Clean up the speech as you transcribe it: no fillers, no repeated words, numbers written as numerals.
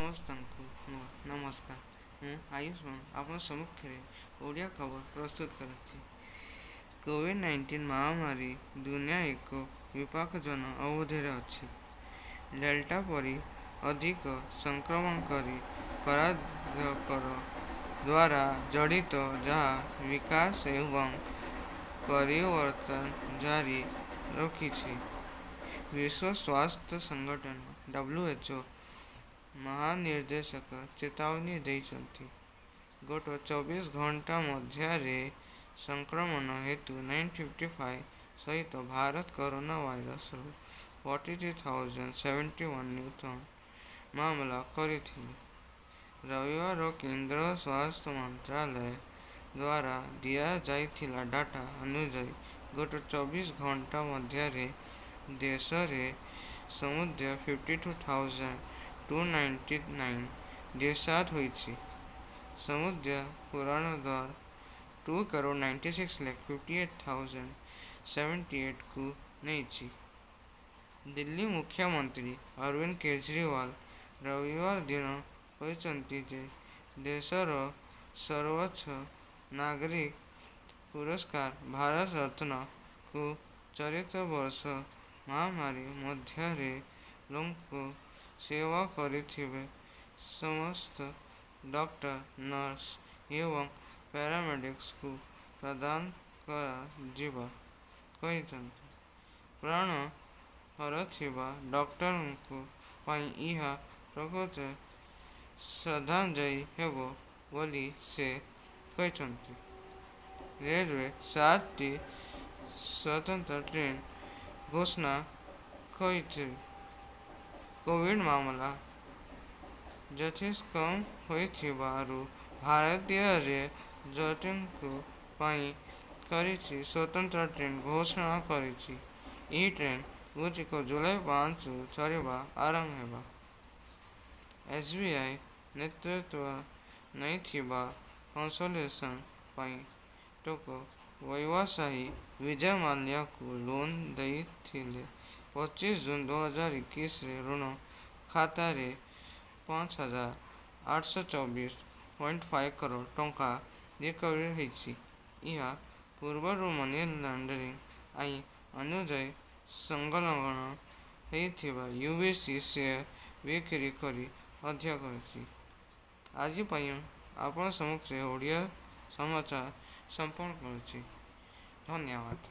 ସମସ୍ତଙ୍କୁ ନମସ୍କାର। ମୁଁ ଆୟୁଷ୍ମାନ ଆପଣ ସମ୍ମୁଖରେ ଓଡ଼ିଆ ଖବର ପ୍ରସ୍ତୁତ କରୁଛି। କୋଭିଡ-19 ମହାମାରୀ ଦୁନିଆ ଏକ ବିପଦଜନକ ଅବଧିରେ ଅଛି। ଡେଲ୍ଟା ପରି ଅଧିକ ସଂକ୍ରମଣକାରୀ ପରାଧକର ଦ୍ୱାରା ଜଡ଼ିତ, ଯାହା ବିକାଶ ଏବଂ ପରିବର୍ତ୍ତନ ଜାରି ରଖିଛି। ବିଶ୍ୱ ସ୍ୱାସ୍ଥ୍ୟ ସଂଗଠନ (WHO) ମହାନିର୍ଦ୍ଦେଶକ ଚେତାବନୀ ଦେଇଛନ୍ତି, ଗତ 24 ଘଣ୍ଟା ମଧ୍ୟରେ ସଂକ୍ରମଣ ହେତୁ 955 ସହିତ ଭାରତ କରୋନା ଭାଇରସର 43,071 ନୂତନ ମାମଲା କରିଥିଲେ। ରବିବାର କେନ୍ଦ୍ର ସ୍ୱାସ୍ଥ୍ୟ ମନ୍ତ୍ରାଳୟ ଦ୍ୱାରା ଦିଆଯାଇଥିବା ଡାଟା ଅନୁଯାୟୀ ଗତ 24 ଘଣ୍ଟା ମଧ୍ୟରେ ଦେଶରେ ସମୁଦାୟ 52,299 ଡିସ୍ଚାର୍ଜ ହୋଇଛି। ସମୁଦାୟ ପୂରଣ ଦର 2,96,58,078କୁ ନେଇଛି। ଦିଲ୍ଲୀ ମୁଖ୍ୟମନ୍ତ୍ରୀ ଅରବିନ୍ଦ କେଜରିୱାଲ ରବିବାର ଦିନ କହିଛନ୍ତି ଯେ ଦେଶର ସର୍ବୋଚ୍ଚ ନାଗରିକ ପୁରସ୍କାର ଭାରତ ରତ୍ନକୁ ଚଳିତ ବର୍ଷ ମହାମାରୀ ମଧ୍ୟରେ ଲୋକଙ୍କୁ ସେବା କରିଥିବା ସମସ୍ତ ଡାକ୍ତର, ନର୍ସ ଏବଂ ପାରାମେଡିକ୍ସଙ୍କୁ ପ୍ରଦାନ କରାଯିବ। କହିଛନ୍ତି, ପ୍ରାଣ ହରାଇଥିବା ଡାକ୍ତରଙ୍କ ପାଇଁ ଏହା ପ୍ରକୃତ ଶ୍ରଦ୍ଧାଞ୍ଜଳି ହେବ ବୋଲି ସେ କହିଛନ୍ତି। ରେଲୱେ 7ଟି ସ୍ୱତନ୍ତ୍ର ଟ୍ରେନ୍ ଘୋଷଣା କରିଛି। କୋଭିଡ ମାମଲା ଯଥେଷ୍ଟ କମ୍ ହୋଇଥିବାରୁ ଭାରତୀୟ ରେଳ ଯାତ୍ରୀଙ୍କ ପାଇଁ କରିଛି ସ୍ୱତନ୍ତ୍ର ଟ୍ରେନ୍ ଘୋଷଣା କରିଛି। ଏହି ଟ୍ରେନ୍‌ଗୁଡ଼ିକ ଜୁଲାଇ 5ରୁ ଚାଲିବା ଆରମ୍ଭ ହେବ। ଏସ୍‌ବିଆଇ ନେତୃତ୍ୱ ନେଇଥିବା କନ୍ସୋଲେସନ୍ ପାଇଁ ଟୋକ ବ୍ୟବସାୟୀ ବିଜୟ ମାଲ୍ୟାଙ୍କୁ ଲୋନ୍ ଦେଇଥିଲେ। 25 ଜୁନ୍ 2021ରେ ଋଣ ଖାତାରେ 5,824.5 କରୋଡ଼ ଟଙ୍କା ରିକଭରି ହୋଇଛି। ଏହା ପୂର୍ବରୁ ମନି ଲଣ୍ଡରିଂ ଆଇନ ଅନୁଯାୟୀ ସଂଲଗ୍ନ ହୋଇଥିବା ୟୁବିସି ସେୟାର ବିକ୍ରି କରି ଅଧ୍ୟୟ କରିଛି। ଆଜି ପାଇଁ ଆପଣ ସମ୍ମୁଖରେ ଓଡ଼ିଆ ସମାଚାର ସମର୍ପଣ କରୁଛି। ଧନ୍ୟବାଦ।